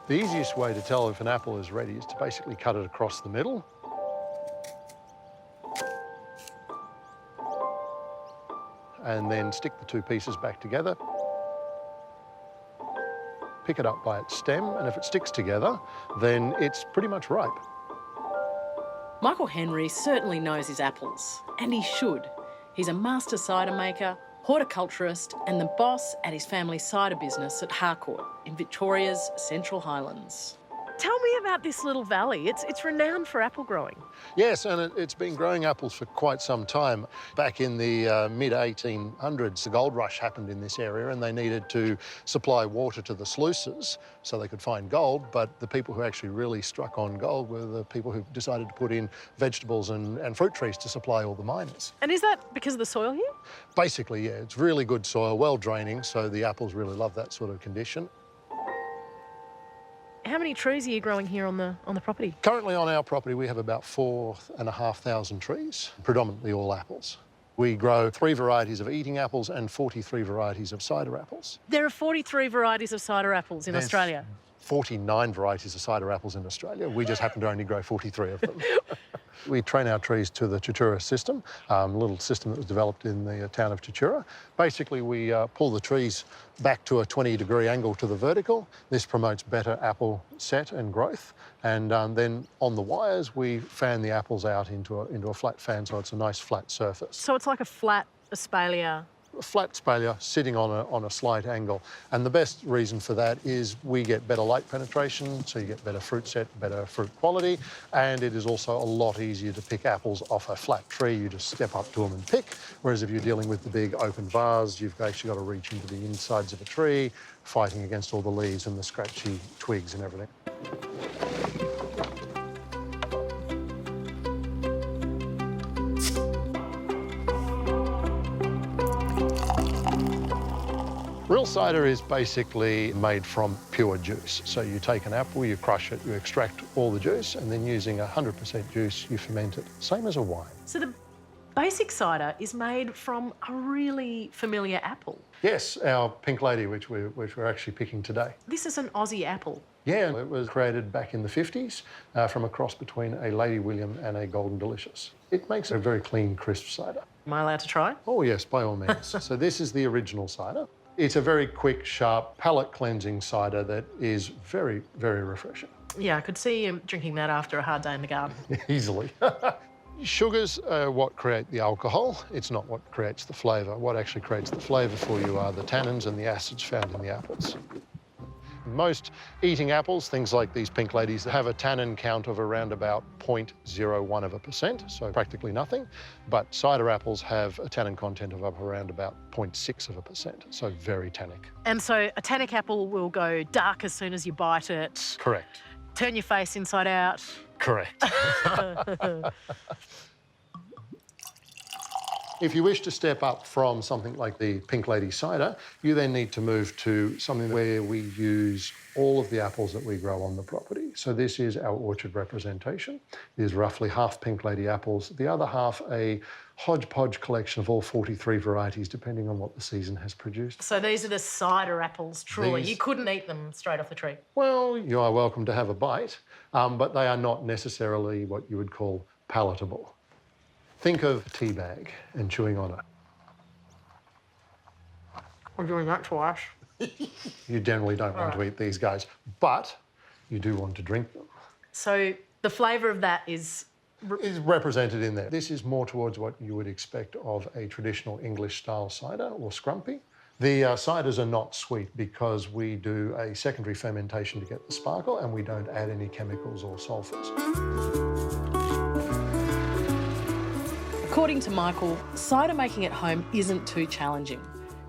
The easiest way to tell if an apple is ready is to basically cut it across the middle. And then stick the two pieces back together. Pick it up by its stem, and if it sticks together, then it's pretty much ripe. Michael Henry certainly knows his apples, and he should. He's a master cider maker, horticulturist, and the boss at his family's cider business at Harcourt in Victoria's Central Highlands. Tell me about this little valley. It's renowned for apple growing. Yes, and it's been growing apples for quite some time. Back in the mid-1800s, the gold rush happened in this area, and they needed to supply water to the sluices so they could find gold. But the people who actually really struck on gold were the people who decided to put in vegetables and fruit trees to supply all the miners. And is that because of the soil here? Basically, yeah. It's really good soil, well draining, so the apples really love that sort of condition. How many trees are you growing here on the property? Currently on our property, we have about 4,500 trees, predominantly all apples. We grow 3 varieties of eating apples and 43 varieties of cider apples. There are 43 varieties of cider apples in Australia. 49 varieties of cider apples in Australia. We just happen to only grow 43 of them. We train our trees to the Tatura system, a little system that was developed in the town of Tatura. Basically, we pull the trees back to a 20-degree angle to the vertical. This promotes better apple set and growth. And then on the wires, we fan the apples out into a flat fan, so it's a nice flat surface. So it's like a flat espalier. A flat espalier sitting on a slight angle. And the best reason for that is we get better light penetration, so you get better fruit set, better fruit quality, and it is also a lot easier to pick apples off a flat tree. You just step up to them and pick, whereas if you're dealing with the big open vase, you've actually got to reach into the insides of a tree, fighting against all the leaves and the scratchy twigs and everything. Real cider is basically made from pure juice. So you take an apple, you crush it, you extract all the juice, and then using 100% juice, you ferment it, same as a wine. So the basic cider is made from a really familiar apple. Yes, our Pink Lady, which we're actually picking today. This is an Aussie apple. Yeah, it was created back in the 50s from a cross between a Lady William and a Golden Delicious. It makes a very clean, crisp cider. Am I allowed to try? Oh, yes, by all means. So this is the original cider. It's a very quick, sharp, palate-cleansing cider that is very, very refreshing. Yeah, I could see you drinking that after a hard day in the garden. Easily. Sugars are what create the alcohol. It's not what creates the flavour. What actually creates the flavour for you are the tannins and the acids found in the apples. Most eating apples, things like these Pink Ladies, have a tannin count of around about 0.01%, so practically nothing. But cider apples have a tannin content of up around about 0.6%, so very tannic. And so a tannic apple will go dark as soon as you bite it. Correct. Turn your face inside out. Correct. If you wish to step up from something like the Pink Lady cider, you then need to move to something where we use all of the apples that we grow on the property. So this is our orchard representation. There's roughly half Pink Lady apples, the other half a hodgepodge collection of all 43 varieties, depending on what the season has produced. So these are the cider apples, truly. You couldn't eat them straight off the tree. Well, you are welcome to have a bite, but they are not necessarily what you would call palatable. Think of a tea bag and chewing on it. I'm doing that twice. You generally don't want to eat these guys, but you do want to drink them. So the flavour of that is represented in there. This is more towards what you would expect of a traditional English-style cider or scrumpy. The ciders are not sweet because we do a secondary fermentation to get the sparkle, and we don't add any chemicals or sulphurs. According to Michael, cider making at home isn't too challenging.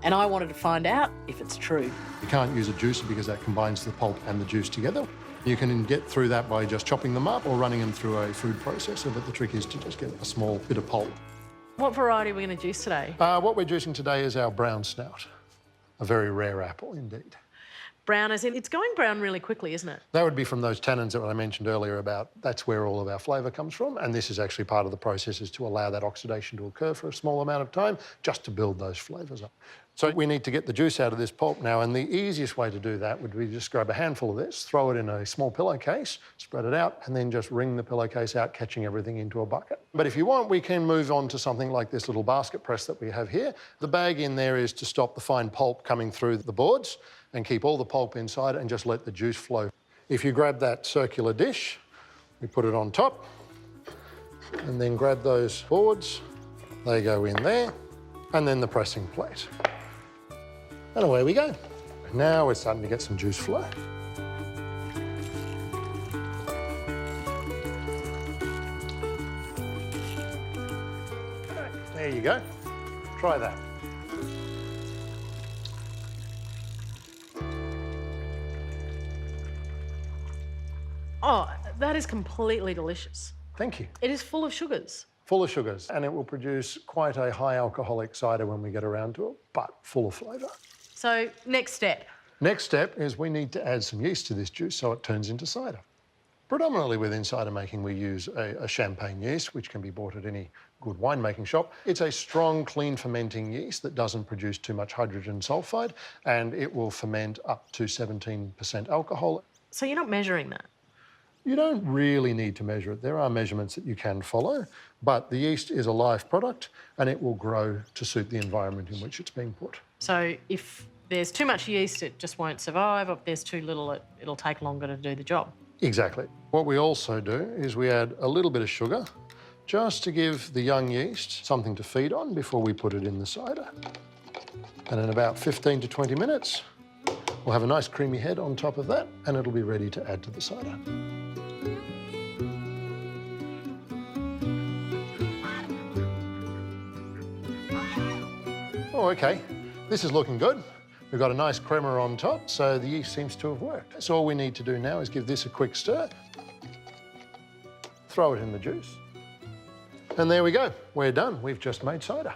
And I wanted to find out if it's true. You can't use a juicer because that combines the pulp and the juice together. You can get through that by just chopping them up or running them through a food processor, but the trick is to just get a small bit of pulp. What variety are we going to juice today? What we're juicing today is our brown snout, a very rare apple indeed. Brown as in, it's going brown really quickly, isn't it? That would be from those tannins that I mentioned earlier about, that's where all of our flavour comes from, and this is actually part of the process is to allow that oxidation to occur for a small amount of time just to build those flavours up. So we need to get the juice out of this pulp now, and the easiest way to do that would be just grab a handful of this, throw it in a small pillowcase, spread it out, and then just wring the pillowcase out, catching everything into a bucket. But if you want, we can move on to something like this little basket press that we have here. The bag in there is to stop the fine pulp coming through the boards and keep all the pulp inside and just let the juice flow. If you grab that circular dish, we put it on top, and then grab those boards, they go in there, and then the pressing plate. And away we go. Now we're starting to get some juice flow. There you go. Try that. Oh, that is completely delicious. Thank you. It is full of sugars. Full of sugars, and it will produce quite a high alcoholic cider when we get around to it, but full of flavour. So, next step. Next step is we need to add some yeast to this juice so it turns into cider. Predominantly within cider making, we use a champagne yeast, which can be bought at any good winemaking shop. It's a strong, clean fermenting yeast that doesn't produce too much hydrogen sulfide, and it will ferment up to 17% alcohol. So you're not measuring that? You don't really need to measure it. There are measurements that you can follow, but the yeast is a live product and it will grow to suit the environment in which it's being put. So if there's too much yeast, it just won't survive. If there's too little, it'll take longer to do the job. Exactly. What we also do is we add a little bit of sugar just to give the young yeast something to feed on before we put it in the cider. And in about 15 to 20 minutes, we'll have a nice creamy head on top of that and it'll be ready to add to the cider. Oh, okay. This is looking good. We've got a nice crema on top, so the yeast seems to have worked. So all we need to do now is give this a quick stir, throw it in the juice, and there we go. We're done. We've just made cider.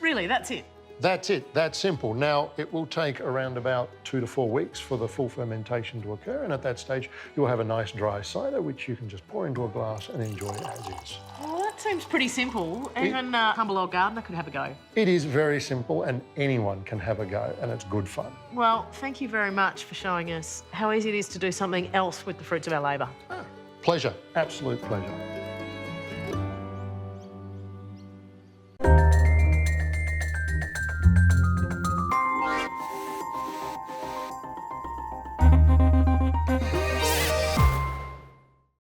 Really, that's it? That's it. That's simple. Now, it will take around about 2 to 4 weeks for the full fermentation to occur, and at that stage, you'll have a nice dry cider, which you can just pour into a glass and enjoy as is. Well, that seems pretty simple. Even a humble old gardener could have a go. It is very simple, and anyone can have a go, and it's good fun. Well, thank you very much for showing us how easy it is to do something else with the fruits of our labour. Pleasure. Absolute pleasure.